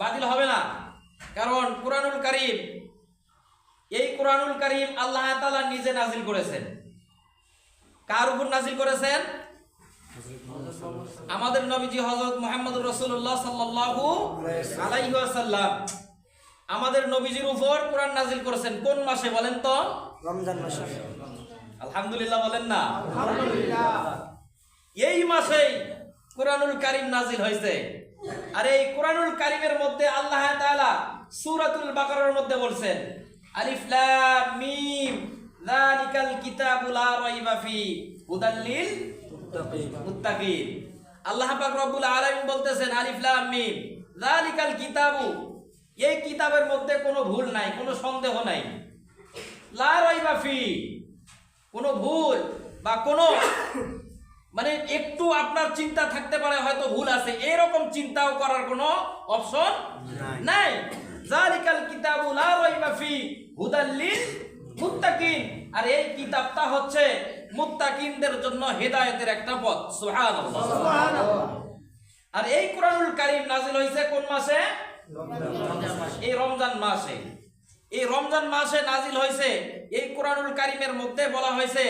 বাতিল হবে না। কারণ কুরআনুল কারীম, এই কুরআনুল কারীম আল্লাহ তাআলা নিজে নাজিল করেছেন। কার উপর নাজিল করেছেন? আমাদের নবীজি হযরত মুহাম্মদুর রাসূলুল্লাহ সাল্লাল্লাহু আলাইহি ওয়াসাল্লাম, আমাদের নবীজির উপর কুরআন নাজিল করেছেন কোন মাসে বলেন তো? রমজান মাসে। আলহামদুলিল্লাহ বলেন না? আলহামদুলিল্লাহ। এই মাসেই কুরআনুল কারীম নাজিল হয়েছে। আর এই কুরআনুল কারীমের মধ্যে আল্লাহ তাআলা সূরাতুল বাকারার মধ্যে বলছেন আলিফ লাম মিম যালিকাল কিতাবু লা রাইবা ফি হুদাল লিল মুত্তাকিন। আল্লাহ পাক রব্বুল আলামিন বলতেছেন আলিফ লাম মিম যালিকাল কিতাবু, এই কিতাবের মধ্যে কোনো ভুল নাই, কোনো সন্দেহ নাই। লা রাইবা ফি, কোনো ভুল বা কোনো মানে একটু আপনার চিন্তা থাকতে পারে হয়তো ভুল আছে, এরকম চিন্তাও করার কোনো অপশন নাই। যালিকাল কিতাবু লা রাইবা ফি হুদাল লিল মুত্তাকিন। আর এই কিতাবটা হচ্ছে মুত্তাকিনদের জন্য হেদায়েতের একটা পথ। সুবহানাল্লাহ, সুবহানাল্লাহ। আর এই কুরআনুল কারীম নাযিল হয়েছে কোন মাসে? এই রমজান মাসে। এই রমজান মাসে নাযিল হয়েছে। এই কুরআনুল কারীমের মধ্যে বলা হয়েছে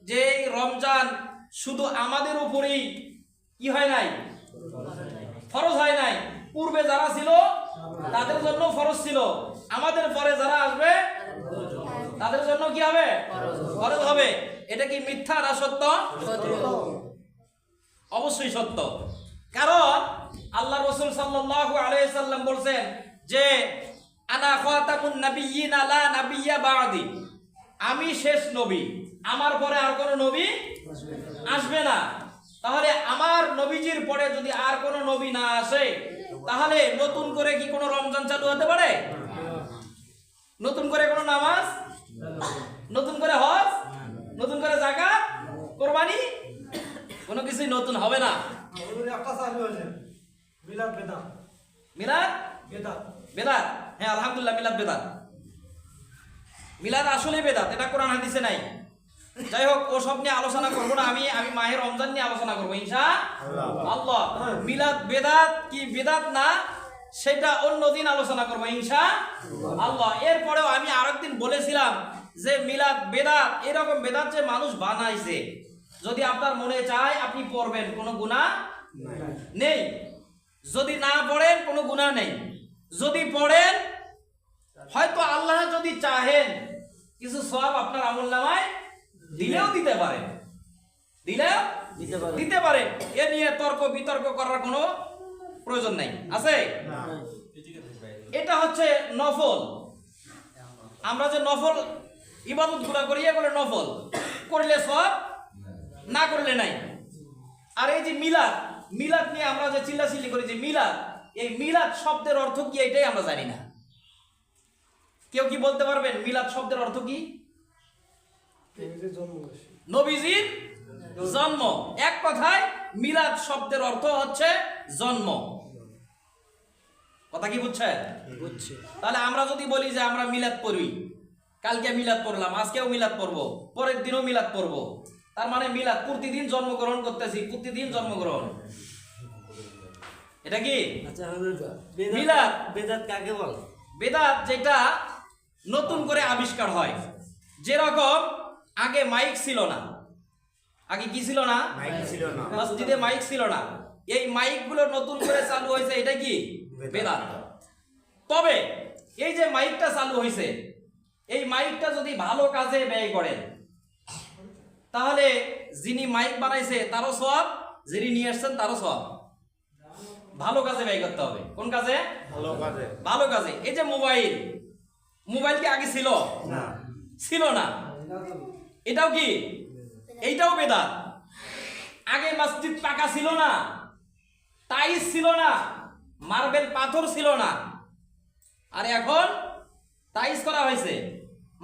যে এই রমজান শুধু আমাদের উপরেই কি হয় নাই, ফরজ হয় নাই। পূর্বে যারা ছিল তাদের জন্য ফরজ ছিল, আমাদের পরে যারা আসবে তাদের জন্য কি হবে? ফরজ হবে। এটা কি মিথ্যা না সত্য? অবশ্যই সত্য। কারণ আল্লাহ রাসূল সাল্লাল্লাহু আলাইহি সাল্লাম বলেন যে আনা খাতামুন নাবিয়্যিনা লা নাবিয়্যা বা'দি, আমি শেষ নবী, আমার পরে আর কোনো নবী আসবে না। তাহলে আমার নবীজির পরে যদি আর কোনো নবী না আসে, তাহলে নতুন করে কি কোনো রমজান চালু হতে পারে? নতুন করে কোনো নামাজ, নতুন করে হজ, নতুন করে যাকাত, কুরবানি, কোনো কিছুই নতুন হবে না। মিলাদ বেদাত। মিলাদ বেদাত। বেদাত, হ্যাঁ আলহামদুলিল্লাহ, মিলাদ বেদাত। মিলাদ আসলে বেদাত, এটা কোরআন হাদিসে নাই। যাই হোক, ও সব নিয়ে আলোচনা করবো না। আমি মাহে রমজান নিয়ে আলোচনা করবো ইনশাআল্লাহ। মিলাদ বেদাত কি বেদাত না সেটা অন্যদিন আলোচনা করবো ইনশাআল্লাহ। এরপরেও আমি আরেকদিন বলেছিলাম যে মিলাদ বেদাত, এরকম বেদাত যে মানুষ বানাইছে, যদি আপনার মনে চায় আপনি পড়বেন, কোনো গুনাহ নেই। যদি না পড়েন কোনো গুনাহ নেই। যদি পড়েন হয়তো আল্লাহ যদি চাহেন কিছু সওয়াব আপনার আমলনামায় দিলেও দিতে পারেন, দিলেও দিতে পারেন। এ নিয়ে তর্ক বিতর্ক করার কোনো প্রয়োজন নাই, আছে? এটা হচ্ছে নফল। আমরা যে নফল ইবাদত গুলা করি এগুলো নফল, করলে সওয়াব, না করলে নাই। আর এই যে মিলাদ, মিলাদ নিয়ে আমরা যে চিল্লাচিল্লি করি যে মিলাদ, এই মিলাদ শব্দের অর্থ কি এটাই আমরা জানি না। কেউ কি বলতে পারবেন মিলাদ শব্দের অর্থ কি? নবীজির জন্ম। এক কথায় মিলাদ শব্দের অর্থ হচ্ছে জন্ম। কথা কি বুঝছেন? বুঝছি। তাহলে আমরা যদি বলি যে আমরা মিলাদ পড়ি, কালকে মিলাদ পড়লাম, আজকেও মিলাদ পড়বো, পরের দিনও মিলাদ পড়বো, তার মানে মিলাদ প্রতিদিন জন্মগ্রহণ করতেছি, প্রতিদিন জন্মগ্রহণ। এটা কি আচ্ছা, মিলাদ? বেদাত কাকে বল? বেদাত যেটা নতুন করে আবিষ্কার হয়। যেরকম আগে মাইক ছিল না, আগে কি ছিল না? মাইক ছিল না, মসজিদে মাইক ছিল না। এই মাইক গুলো নতুন করে চালু হয়েছে, এটা কি বেদাত। তবে এই যে মাইকটা চালু হয়েছে, এই মাইকটা যদি ভালো কাজে ব্যয় করেন, তাহলে যিনি মাইক বানাইছে তারও সওয়াব, যিনি নিয়ে আসছেন তারও সওয়াব। ভালো কাজে ব্যয় করতে হবে। কোন কাজে? ভালো কাজে। ভালো কাজে। এই যে মোবাইল, মোবাইল কি আগে ছিল? না, ছিল না। এটাও কি? এইটাও বেদাত। আগে মসজিদ পাকা ছিল না, টাইলস ছিল না, মার্বেল পাথর ছিল না। আর এখন টাইলস করা হয়েছে,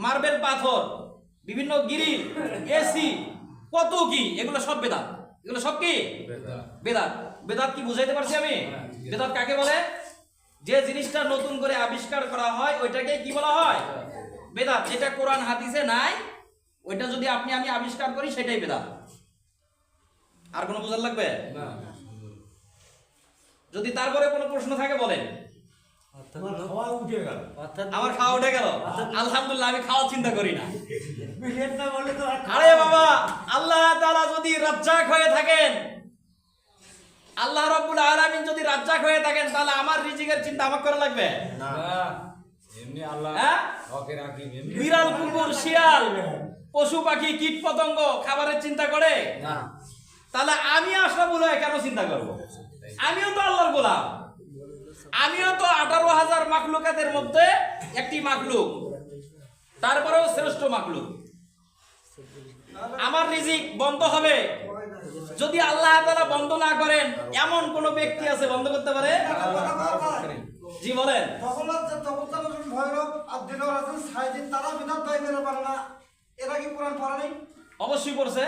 মার্বেল পাথর, বিভিন্ন গ্রিল, এসি, কত কি, এগুলো সব বেদাত। এগুলো সব কি বেদাত। বেদাত কি বুঝাইতে পারছি আমি? বেদাত কাকে বলে? যে জিনিসটা নতুন করে আবিষ্কার করা হয় ওইটাকে কি বলা হয়? বেদাত। যেটা কোরআন হাদিসে নাই, ওইটা যদি আপনি আমি আবিষ্কার করি সেটাই বেদাত। আর কোনো বোঝার লাগবে? যদি তারপরে কোনো প্রশ্ন থাকে বলেন। তোমার খাওয়া উঠে গেল। অর্থাৎ আমার খাওয়া উঠে গেল আলহামদুলিল্লাহ, আমি খাওয়া চিন্তা করি না। বিলেত না বললে তো আর আরে বাবা, আল্লাহ তাআলা যদি রাজ্জাক হয়ে থাকেন, আল্লাহ রাব্বুল আলামিন যদি রাজ্জাক হয়ে থাকেন, তাহলে আমার রিজিকের চিন্তা আমাকে করা লাগবে? না। এমনি আল্লাহ হ্যাঁ? ওকে রাখি এমনি বিড়াল, কুকুর, শিয়াল, পশু পাখি, কীট পতঙ্গ খাবারের চিন্তা করে? না। তাহলে আমি আশরাফুল হয়ে কেন চিন্তা করব? আমিও তো আল্লাহর গোলাম, আমিও তো 18,000 মাখলুকাতের মধ্যে একটি মাখলুক, তারপরেও শ্রেষ্ঠ মাখলুক। আমার রিজিক বন্ধ হবে যদি আল্লাহ তাআলা বন্ধ না করেন। এমন কোন ব্যক্তি আছে বন্ধ করতে পারে? জি বলেন। অবশ্যই পড়ছে।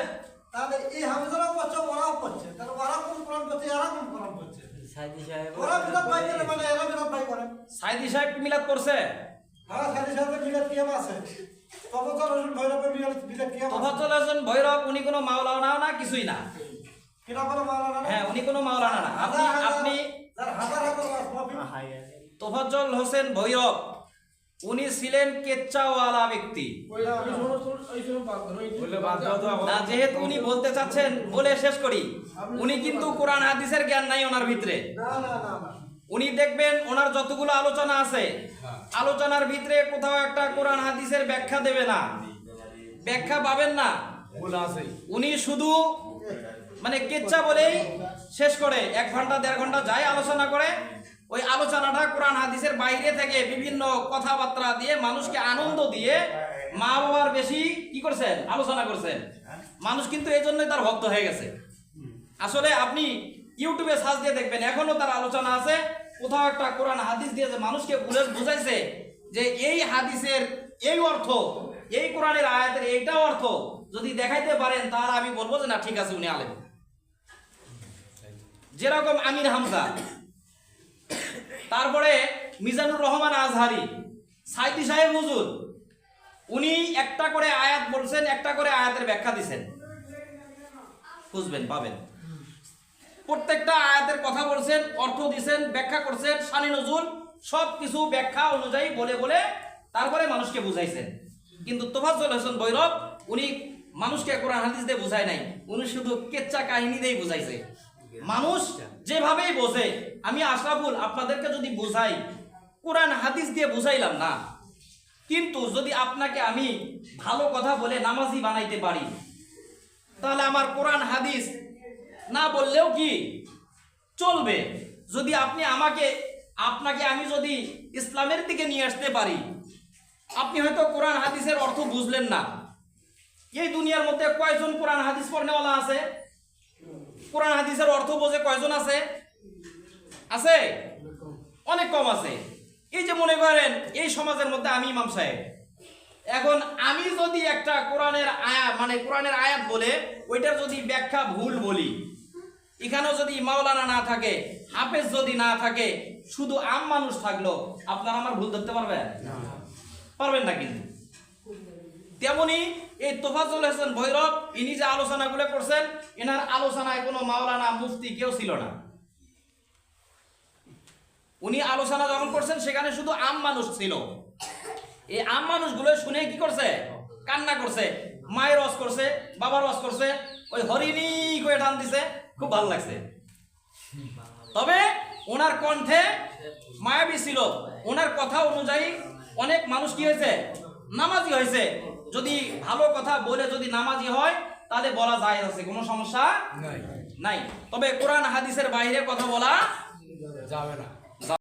তাহলে এই হাফেজরাও পড়ছে, ওরাও পড়ছে, তাহলে ওরা কোন কোরআন পড়ছে, এরা কোন কোরআন পড়ছে? সাইদি সাহেব ওরা বিদাত ভাই করে, মানে এরা বিদাত ভাই করে। সাইদি সাহেব মিলাদ করছে? হ্যাঁ, সাইদি সাহেবের বিদাত কিয়াম আছে। তবুতর রসুল ভৈরবের বিদাত কিয়াম আছে। তোফাজ্জল হোসেন ভৈরব উনি কোনো মাওলানা না, কিছুই না। কিনা বলে মাওলানা না? হ্যাঁ, উনি কোনো মাওলানা না। আপনি যার হাজার হাজার মাহফিল, তোফাজ্জল হোসেন ভৈরব উনি ছিলেন কেচ্চাওয়ালা ব্যক্তি। বললে বাদ দাও তো এখন। না, যেহেতু উনি বলতে চাচ্ছেন বলে শেষ করি। উনি কিন্তু কোরআন হাদিসের জ্ঞান নাই ওনার ভিতরে। না না না না। উনি দেখবেন ওনার যতগুলো আলোচনা আছে, আলোচনার ভিতরে কোথাও একটা কোরআন হাদিসের ব্যাখ্যা দেবে না, ব্যাখ্যা পাবেন না। ভুল আছে উনি শুধু মানে কেচ্চা বলেই শেষ করে 1 ঘন্টা 1.5 ঘন্টা যায় আলোচনা করে। ওই আলোচনাটা কোরআন হাদিসের বাইরে থেকে বিভিন্ন কথাবার্তা দিয়ে মানুষকে আনন্দ দিয়ে মা বাবার বেশি কি করছেন, আলোচনা করছেন। মানুষ কিন্তু এই জন্যই তার ভক্ত হয়ে গেছে। আসলে আপনি ইউটিউবে সার্চ দিয়ে দেখবেন, এখনো তার আলোচনা আছে। কোথাও একটা কোরআন হাদিস দিয়ে যে মানুষকে বুঝাইছে যে এই হাদিসের এই অর্থ, এই কোরআনের আয়াতের এইটা অর্থ যদি দেখাইতে পারেন, তাহলে আমি বলবো যে না, ঠিক আছে, উনি আলেম। যেরকম আমির হামজা, তারপরে মিজানুর রহমান আজহারি, সাইদি সাহেব হুজুর, উনি একটা করে আয়াত বলছেন, একটা করে আয়াতের ব্যাখ্যা দিছেন। বুঝবেন, পাবেন। প্রত্যেকটা আয়াতের কথা বলছেন, অর্থ দিছেন, ব্যাখ্যা করছেন, শানি নজুল সবকিছু ব্যাখ্যা অনুযায়ী বলে বলে তারপরে মানুষকে বুঝাইছেন। কিন্তু তোফাজ্জল হোসেন ভৈরব উনি মানুষকে কোরআন হাদিস দিয়ে বুঝায় নাই, উনি শুধু কেচ্চা কাহিনী দিয়েই বুঝাইছে। মানুষ যেভাবেই বোঝে, আমি আশরাফুল আপনাদেরকে যদি বুঝাই, কোরআন হাদিস দিয়ে বুঝাইলাম না, কিন্তু যদি আপনাকে আমি ভালো কথা বলে নামাজি বানাইতে পারি, তাহলে আমার কোরআন হাদিস না বললেও কি চলবে। যদি আপনি আপনাকে আমি যদি ইসলামের দিকে নিয়ে আসতে পারি, আপনি হয়তো কোরআন হাদিসের অর্থ বুঝলেন না। এই দুনিয়ার মধ্যে কয়জন কোরআন হাদিস পড়নেওয়ালা আছে? কোরআন হাদিসের অর্থ বোঝে কয়জন আছে? আছে? অনেক কম আছে। এই যে মনে করেন এই সমাজের মধ্যে আমি ইমাম সাহেব, এখন আমি যদি একটা কোরআনের আয়াত বলে ওইটার যদি ব্যাখ্যা ভুল বলি, এখানেও যদি মাওলানা না থাকে, হাফেজ যদি না থাকে, শুধু আম মানুষ থাকলো, আপনারা আমার ভুল ধরতে পারবেন? পারবেন না। কিন্তু তেমনি এই তোফাজ্জল হোসেন ভৈরব ইনি যে আলোচনাগুলো করছেন, এনার আলোচনায় কোনো মাওলানা মুফতি কেউ ছিল না। উনি আলোচনা যখন করছেন সেখানে শুধু আম মানুষ ছিল। এই আম মানুষগুলো শুনে কি করছে? কান্না করছে, মায়ের ওয়াজ করছে, বাবার ওয়াজ করছে, ওই হরিণী করে টান দিছে, খুব ভালো লাগছে। তবে ওনার কণ্ঠে মায়াবী ছিল, ওনার কথা অনুযায়ী অনেক মানুষ কি হয়েছে? নামাজি হয়েছে। যদি ভালো কথা বলে যদি নামাজি হয়, তাহলে বলা যায় আছে, কোনো সমস্যা নাই। তবে কোরআন হাদিসের বাইরে কথা বলা যাবে না।